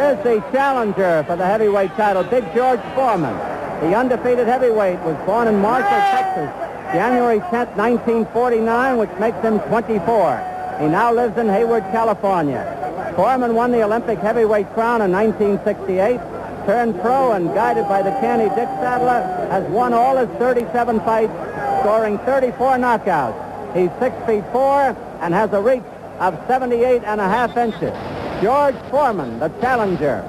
is the challenger for the heavyweight title, Big George Foreman. The undefeated heavyweight was born in Marshall, Texas, January 10th, 1949, which makes him 24. He now lives in Hayward, California. Foreman won the Olympic heavyweight crown in 1968, turned pro, and guided by the canny Dick Sadler, has won all his 37 fights, scoring 34 knockouts. He's 6'4" and has a reach of 78.5 inches. George Foreman, the challenger.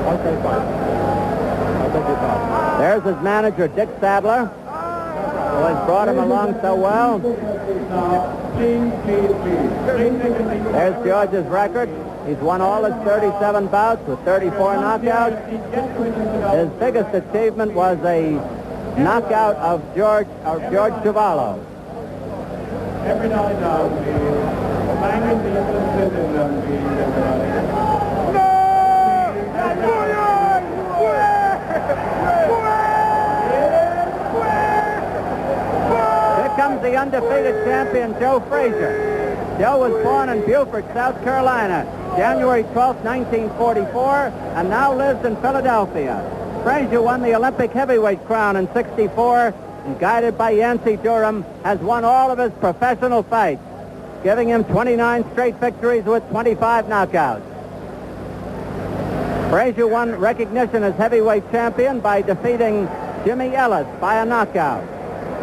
Okay, fine. There's his manager, Dick Sadler, who has brought him along so well. There's George's record. He's won all his 37 bouts with 34 knockouts. His biggest achievement was a knockout of George Cavallo. Every now and Here comes the undefeated champion, Joe Frazier. Joe was born in Beaufort, South Carolina, January 12, 1944, and now lives in Philadelphia. Frazier won the Olympic heavyweight crown in 64, and guided by Yancey Durham, has won all of his professional fights, giving him 29 straight victories with 25 knockouts. Frazier won recognition as heavyweight champion by defeating Jimmy Ellis by a knockout.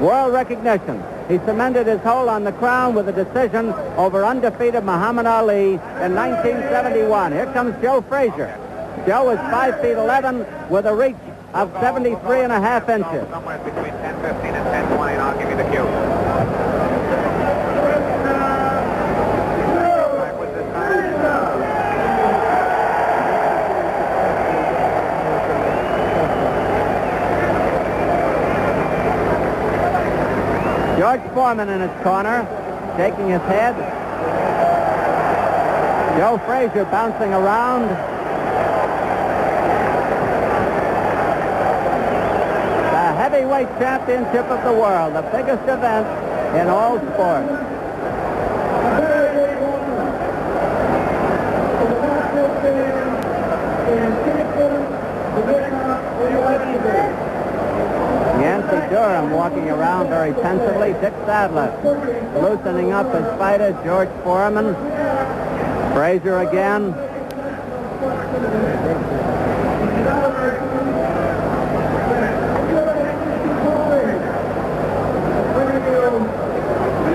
World recognition. He cemented his hold on the crown with a decision over undefeated Muhammad Ali in 1971. Here comes Joe Frazier. Joe is 5'11" with a reach of 73.5 inches. Somewhere between 10:15 and 10:20, and I'll give you the cue. George Foreman in his corner, shaking his head. Joe Frazier bouncing around. The heavyweight championship of the world, the biggest event in all sports. Yancey Durham walking around very pensively. Dick Sadler loosening up his fighter, George Foreman. Frazier again.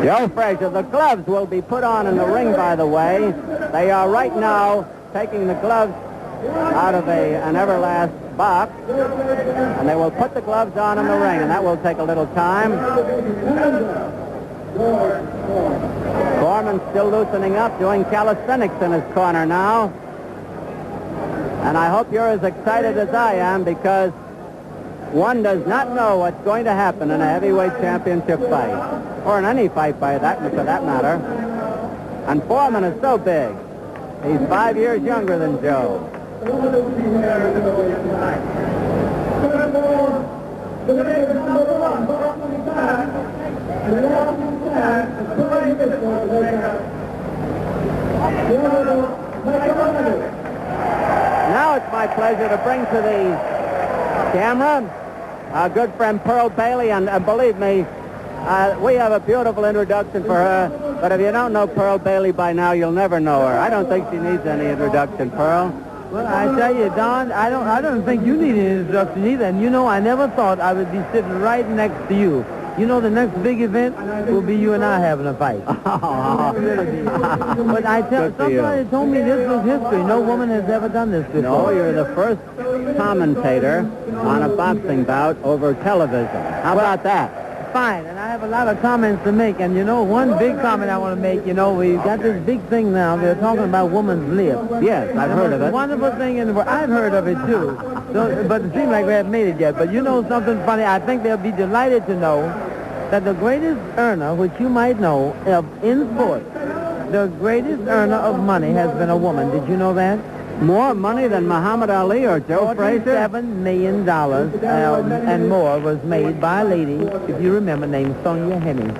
Joe Frazier, the gloves will be put on in the ring, by the way. They are right now taking the gloves out of an Everlast box, and they will put the gloves on in the ring, and that will take a little time. Foreman still loosening up, doing calisthenics in his corner now. And I hope you're as excited as I am, because one does not know what's going to happen in a heavyweight championship fight, or in any fight for that matter. And Foreman is so big. He's 5 years younger than Joe. Now it's my pleasure to bring to the camera our good friend Pearl Bailey, and believe me, we have a beautiful introduction for her, but if you don't know Pearl Bailey by now, you'll never know her. I don't think she needs any introduction, Pearl. Well, I tell you, Don, I don't think you need an introduction either. And you know, I never thought I would be sitting right next to you. You know, the next big event will be you and I having a fight. But I tell somebody told me this was history. No woman has ever done this before. No, you're the first commentator on a boxing bout over television. How about that? Fine, and I have a lot of comments to make. And, you know, one big comment I want to make, you know, we've got this big thing now. They're talking about woman's lip. Yes, I've heard of it. Wonderful thing in the world. I've heard of it, too. So, but it seems like we haven't made it yet. But you know something funny? I think they'll be delighted to know that the greatest earner, which you might know, in sports, the greatest earner of money has been a woman. Did you know that? More money than Muhammad Ali or Joe Frazier? $7 million and more was made by a lady, if you remember, named Sonia Hemings.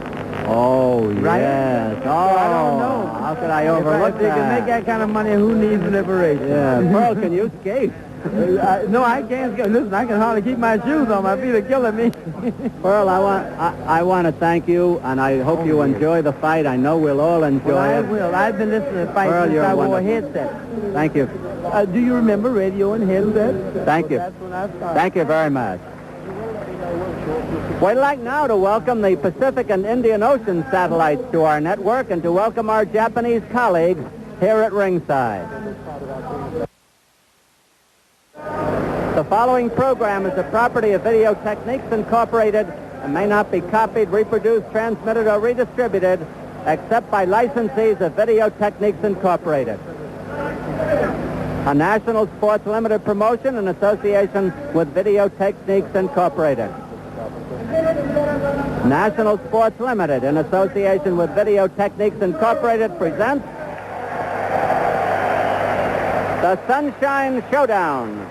Oh, Right? yes. Oh, So I don't know. How could I overlook if they can make that kind of money, who needs liberation? Yeah. Pearl, can you skate? No, I can't skate. Listen, I can hardly keep my shoes on. My feet are killing me. Pearl, I want to thank you, and I hope you enjoy the fight. I know we'll all enjoy Well, I it. will. I've been listening to fights Pearl, since you're I wore a wonderful. headset. Thank you. Do you remember radio and headset? Thank you. That's when I started. Thank you very much. We'd like now to welcome the Pacific and Indian Ocean satellites to our network and to welcome our Japanese colleagues here at ringside. The following program is the property of Video Techniques Incorporated and may not be copied, reproduced, transmitted, or redistributed except by licensees of Video Techniques Incorporated. A national sports limited promotion in association with Video Techniques Incorporated. National Sports Limited in association with Video Techniques Incorporated presents the Sunshine Showdown.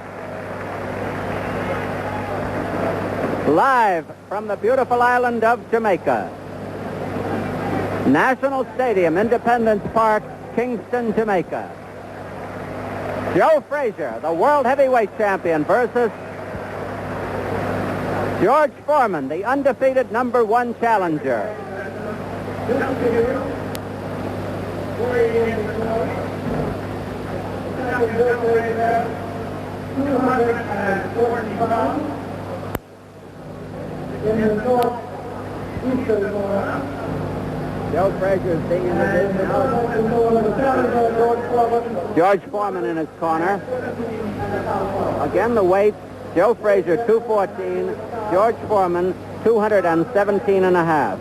Live from the beautiful island of Jamaica. National Stadium, Independence Park, Kingston, Jamaica. Joe Frazier, the world heavyweight champion, versus George Foreman, the undefeated #1 challenger. Joe Frazier is being introduced now. George Foreman in his corner. Again, the weight, Joe Frazier, 214. George Foreman, 217 and a half.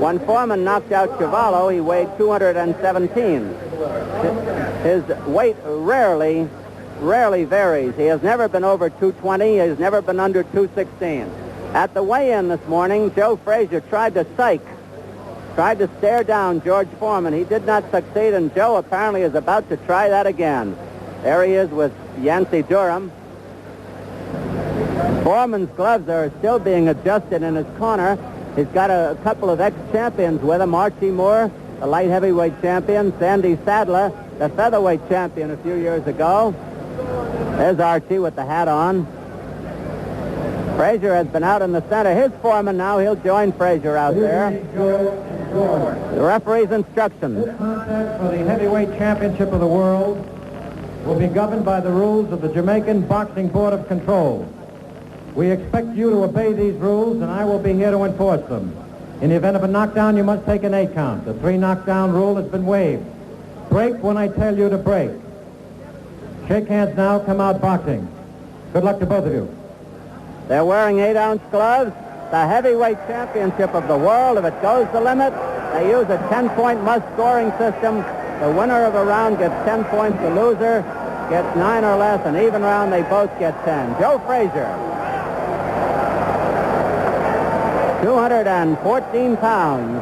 When Foreman knocked out Cavallo, he weighed 217. His weight rarely varies. He has never been over 220. He has never been under 216. At the weigh-in this morning, Joe Frazier tried to stare down George Foreman. He did not succeed, and Joe apparently is about to try that again. There he is with Yancey Durham. Foreman's gloves are still being adjusted in his corner. He's got a couple of ex-champions with him, Archie Moore, the light heavyweight champion, Sandy Sadler, the featherweight champion a few years ago. There's Archie with the hat on. Frazier has been out in the center. Here's Foreman now. He'll join Frazier out there. The referee's instructions. This contest for the heavyweight championship of the world will be governed by the rules of the Jamaican Boxing Board of Control. We expect you to obey these rules, and I will be here to enforce them. In the event of a knockdown, you must take an 8 count. The 3 knockdown rule has been waived. Break when I tell you to break. Shake hands now. Come out boxing. Good luck to both of you. They're wearing 8-ounce gloves. The heavyweight championship of the world. If it goes the limit, they use a 10-point must-scoring system. The winner of a round gets 10 points. The loser gets 9 or less. An even round, they both get 10. Joe Frazier, 214 pounds,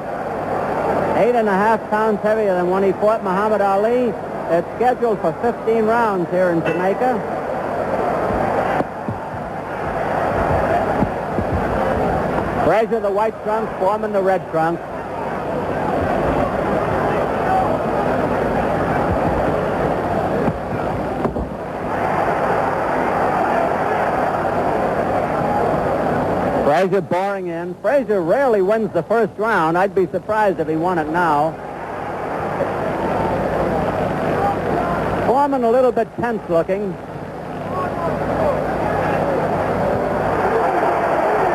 8.5 pounds heavier than when he fought Muhammad Ali. It's scheduled for 15 rounds here in Jamaica. Frazier the white trunks, Foreman the red trunks. Frazier boring in. Frazier rarely wins the first round. I'd be surprised if he won it now. Foreman a little bit tense looking.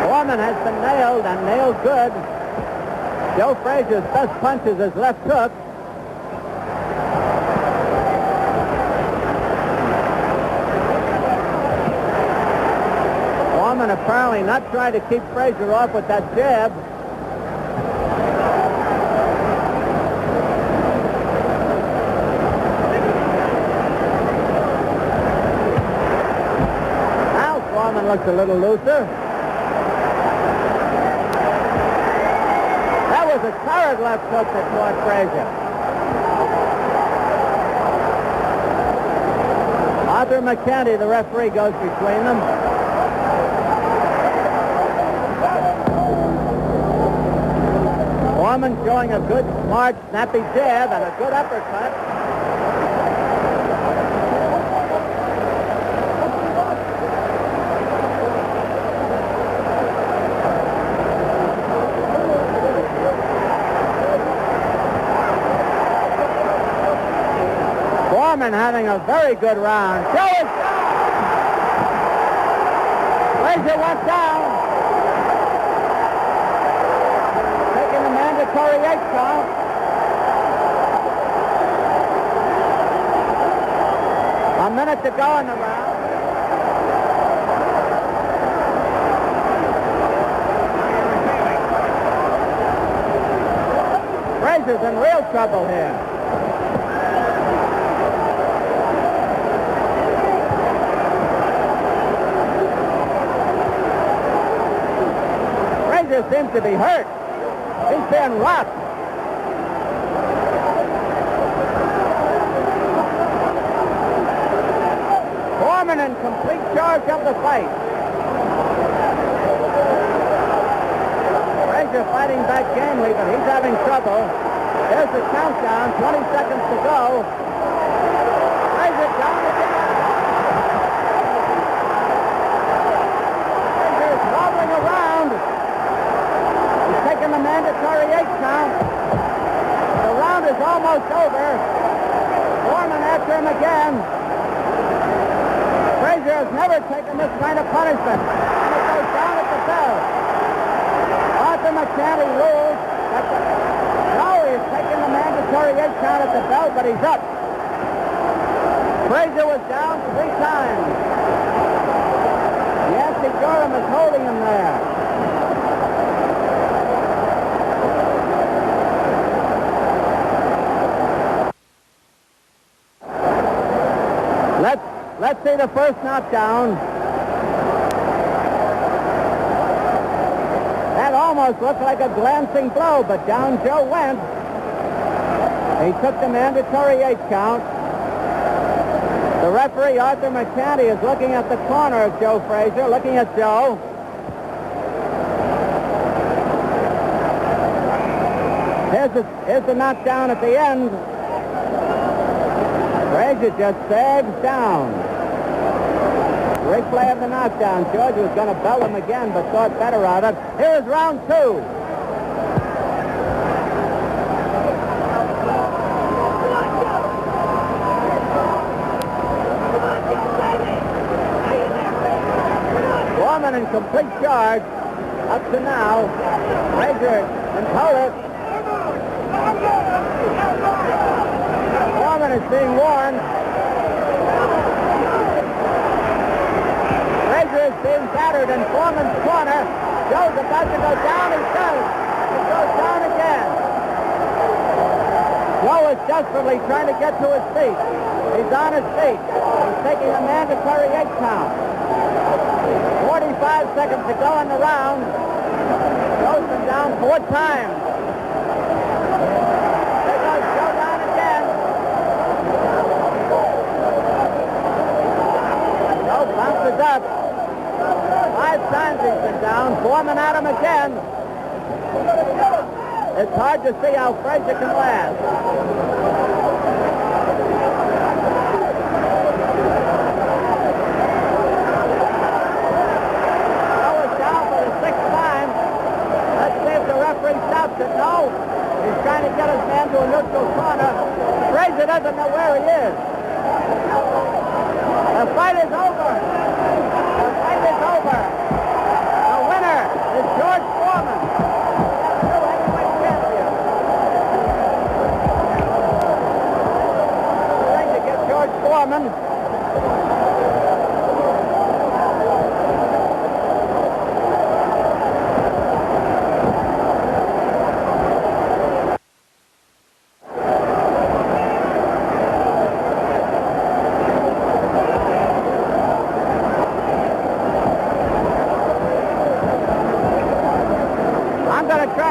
Foreman has been nailed, and nailed good. Joe Frazier's best punch is his left hook. Foreman apparently not trying to keep Frazier off with that jab. Now Foreman looks a little looser. That was a torrid left hook that caught Frazier. Arthur McKenty, the referee, goes between them. Foreman showing a good, smart, snappy jab and a good uppercut. Foreman having a very good round. Joe is down. Frazier went down. Taking the mandatory 8 count. A minute to go in the round. Frazier's in real trouble here. Frazier seems to be hurt. He's being rocked. Foreman in complete charge of the fight. Frazier fighting back gamely, but he's having trouble. There's the countdown, 20 seconds to go. Frazier down again. Frazier is wobbling around. He's taking the mandatory 8 count. The round is almost over. Foreman after him again. Frazier has never taken this kind of punishment. And it goes down at the bell. Arthur McCanty rules that no, he's taking the mandatory 8 count at the bell, but he's up. Frazier was down 3 times. Yancey Gorham is holding him there. Let's see the first knockdown. That almost looked like a glancing blow, but down Joe went. He took the mandatory 8 count. The referee, Arthur McCanty, is looking at the corner of Joe Frazier, looking at Joe. Here's the knockdown at the end. Frazier just sags down. Replay of the knockdown. George was going to bell him again, but thought better of it. Here is round 2. Foreman in complete charge up to now. Frazier control it. Foreman is being warned. Frazier is being battered in Foreman's corner. Joe's about to go down. He does. He goes down again. Joe is desperately trying to get to his feet. He's on his feet. He's taking a mandatory 8 count. 45 seconds to go in the round. Joe's been down 4 times. There goes Joe down again. Joe bounces up. 5 times he's been down. Foreman at him again. It's hard to see how Frazier can last. Joe is down for the 6th time. Let's see if the referee stops it. No. He's trying to get his man to a neutral corner. Frazier doesn't know where he is. The fight is over. The fight is over. The winner is George Foreman. New heavyweight champion. Trying to get George Foreman.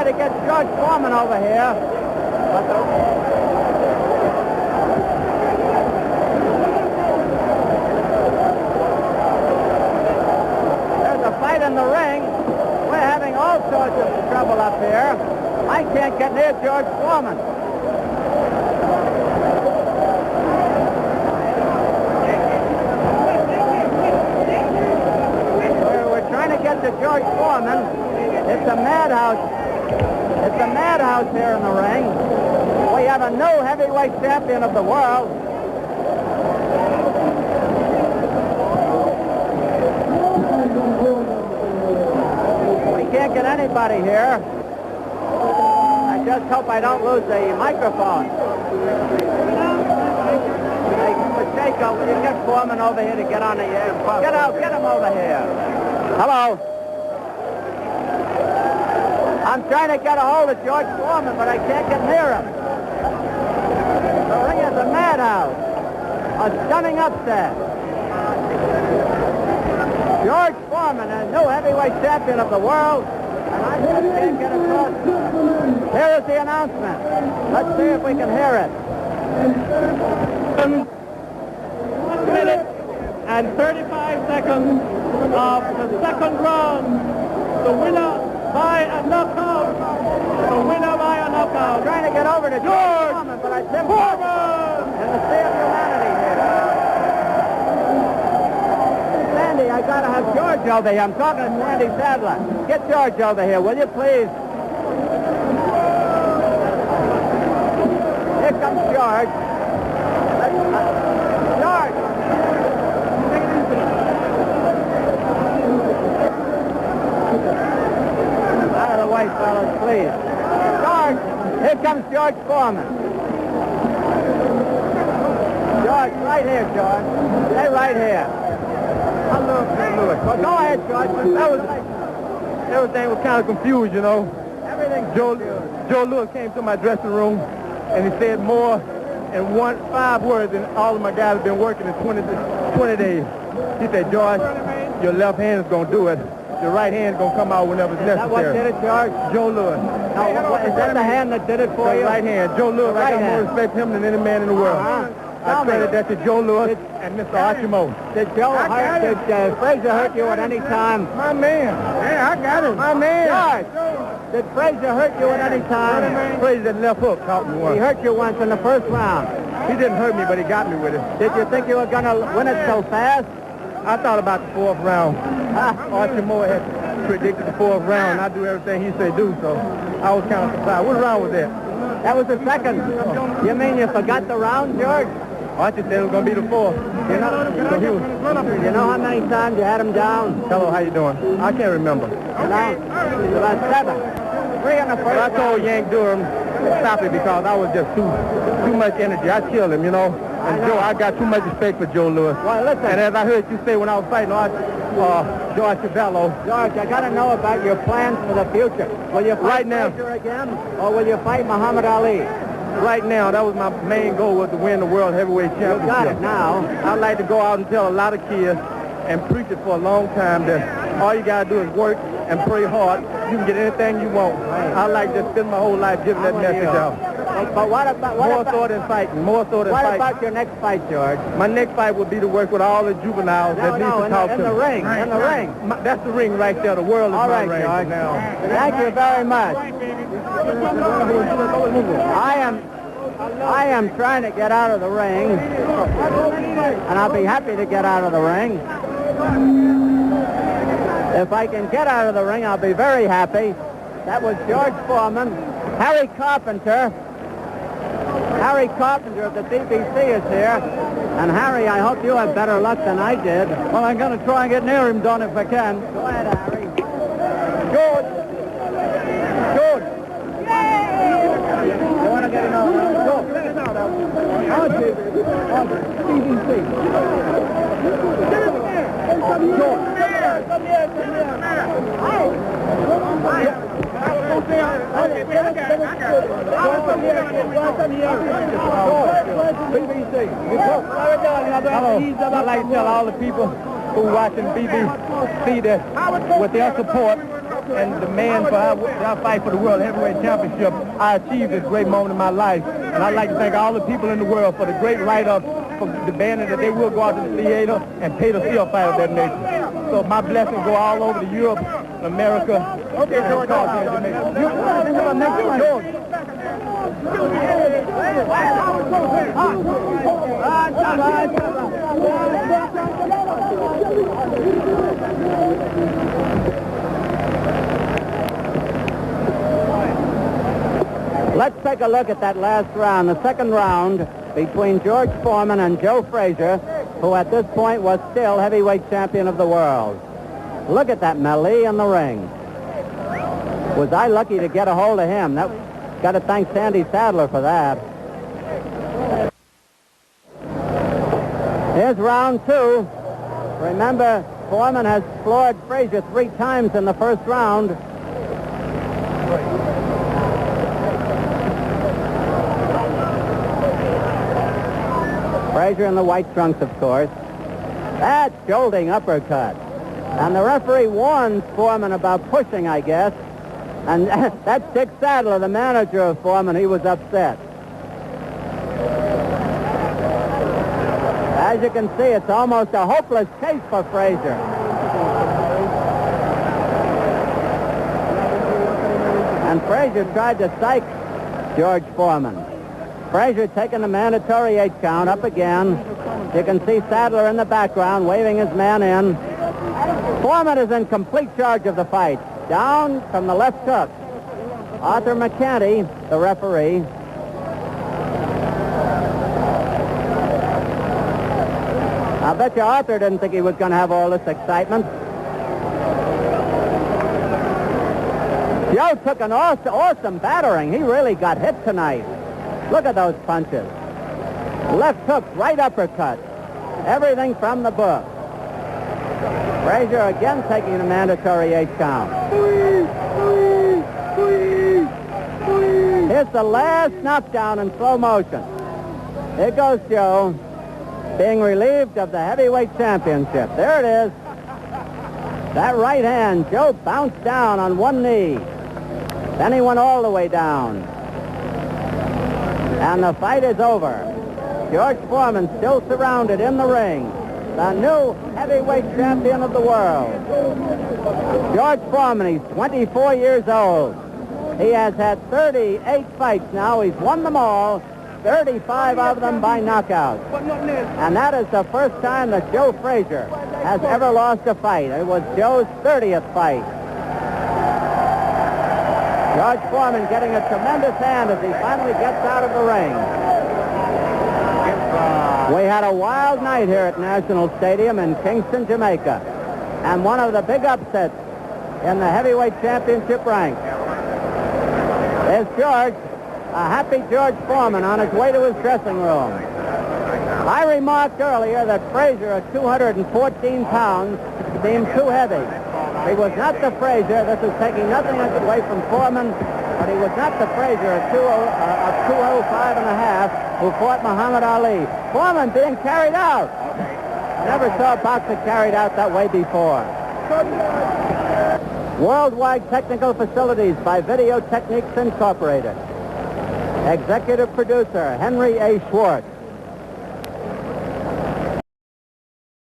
To get George Foreman over here. But there's a fight in the ring. We're having all sorts of trouble up here. I can't get near George Foreman. We're trying to get to George Foreman. It's a madhouse. It's a madhouse here in the ring. We have a new heavyweight champion of the world. We can't get anybody here. I just hope I don't lose the microphone. Hey, Pacheco, will you get Foreman over here to get on the air? Get out, get him over here. Hello. I'm trying to get a hold of George Foreman, but I can't get near him. The ring is a madhouse. A stunning upset. George Foreman, a new heavyweight champion of the world, and I just can't get across. Here is the announcement. Let's see if we can hear it. 1 minute and 35 seconds of the second round. The winner by a knockout. The winner by a knockout. I'm trying to get over to George Foreman, but I Tim Foreman in the Sea of Humanity here. Sandy, I gotta have George over here. I'm talking to Sandy Sadler. Get George over here, will you, please? Here comes George. George! Out of the way, fellas, please. George! Here comes George Foreman. George, right here, George. Stay right here. Well, go ahead, George. Everything was kind of confused, you know. Everything. Joe Lewis came to my dressing room, and he said more in 5 words than all of my guys have been working in 20 days. He said, George, your left hand is going to do it. Your right hand is going to come out whenever it's necessary. Is that what did it, George? Joe Lewis. No, is that the hand that did it for The you? right hand. Joe Lewis, I got more respect for him than any man in the world. I credit that to Joe Lewis and Mr. Archie Moe. Did Frazier hurt you at any time? My man. Yeah, I got him. My man. George, did Frazier hurt you at any time? Frazier, that left hook caught me once. He hurt you once in the first round. He didn't hurt me, but he got me with it. Did you think you were going to win it so fast? I thought about the 4th round. Archie Moe had predicted the 4th round, and I do everything he said do, so I was kind of surprised. What round was that? That was the second. You mean you forgot the round, George? Archie said it was going to be the 4th. You know how many times you had him down? Hello, how you doing? I can't remember. You know? About 7. 3 in the first I told Yank Durham stop it because I was just too much energy. I killed him, you know. And Joe, I got too much respect for Joe Lewis. Well, listen. And as I heard you say when I was fighting George Chavello. George, I got to know about your plans for the future. Will you fight Frazier again, or will you fight Muhammad Ali? Right now, that was my main goal, was to win the World Heavyweight Championship. You got it now. I'd like to go out and tell a lot of kids and preach it for a long time that all you got to do is work and pray hard. You can get anything you want. Right. I like to spend my whole life giving that message out. But what about... More so than fighting. What about your next fight, George? My next fight would be to work with all the juveniles that need to talk to in the ring. Right. In the ring. That's the ring right there. The world is my ring George. now. Thank you very much. I am trying to get out of the ring, and I'll be happy to get out of the ring. If I can get out of the ring, I'll be very happy. That was George Foreman. Harry Carpenter of the BBC is here. And Harry, I hope you have better luck than I did. Well, I'm going to try and get near him, Don, if I can. Go ahead, Harry. George! You want to get him out? George, let us out. BBC. George. Come here. Hello. I'd like to tell all the people who are watching BBC that with their support and demand for our fight for the World Heavyweight Championship, I achieved this great moment in my life. And I'd like to thank all the people in the world for the great write-up, for demanding that they will go out to the theater and pay the field fight of their nation. So my blessings go all over to Europe, America, Okay, George. Let's take a look at that last round, the second round between George Foreman and Joe Frazier, who at this point was still heavyweight champion of the world. Look at that melee in the ring. Was I lucky to get a hold of him? Got to thank Sandy Sadler for that. Here's round two. Remember, Foreman has floored Frazier 3 times in the first round. Frazier in the white trunks, of course. That jolting uppercut. And the referee warns Foreman about pushing, I guess. And that's Dick Sadler, the manager of Foreman. He was upset. As you can see, it's almost a hopeless case for Frazier. And Frazier tried to psych George Foreman. Frazier taking the mandatory 8 count up again. You can see Sadler in the background waving his man in. Foreman is in complete charge of the fight. Down from the left hook. Arthur McCanty, the referee. I bet you Arthur didn't think he was going to have all this excitement. Joe took an awesome battering. He really got hit tonight. Look at those punches. Left hook, right uppercut. Everything from the book. Frazier again taking the mandatory 8 count. Here's the last knockdown in slow motion. Here goes Joe, being relieved of the heavyweight championship. There it is. That right hand, Joe bounced down on one knee. Then he went all the way down. And the fight is over. George Foreman still surrounded in the ring. The new heavyweight champion of the world. George Foreman, he's 24 years old. He has had 38 fights now. He's won them all, 35 of them by knockout. And that is the first time that Joe Frazier has ever lost a fight. It was Joe's 30th fight. George Foreman getting a tremendous hand as he finally gets out of the ring. We had a wild night here at National Stadium in Kingston, Jamaica, and one of the big upsets in the heavyweight championship ranks is George, a happy George Foreman on his way to his dressing room. I remarked earlier that Frazier at 214 pounds seemed too heavy. He was not the Frazier. This is taking nothing away from Foreman, but he was not the Frazier at 205 and a half who fought Muhammad Ali. Foreman being carried out. Never saw a boxer carried out that way before. Worldwide technical facilities by Video Techniques Incorporated. Executive producer Henry A. Schwartz.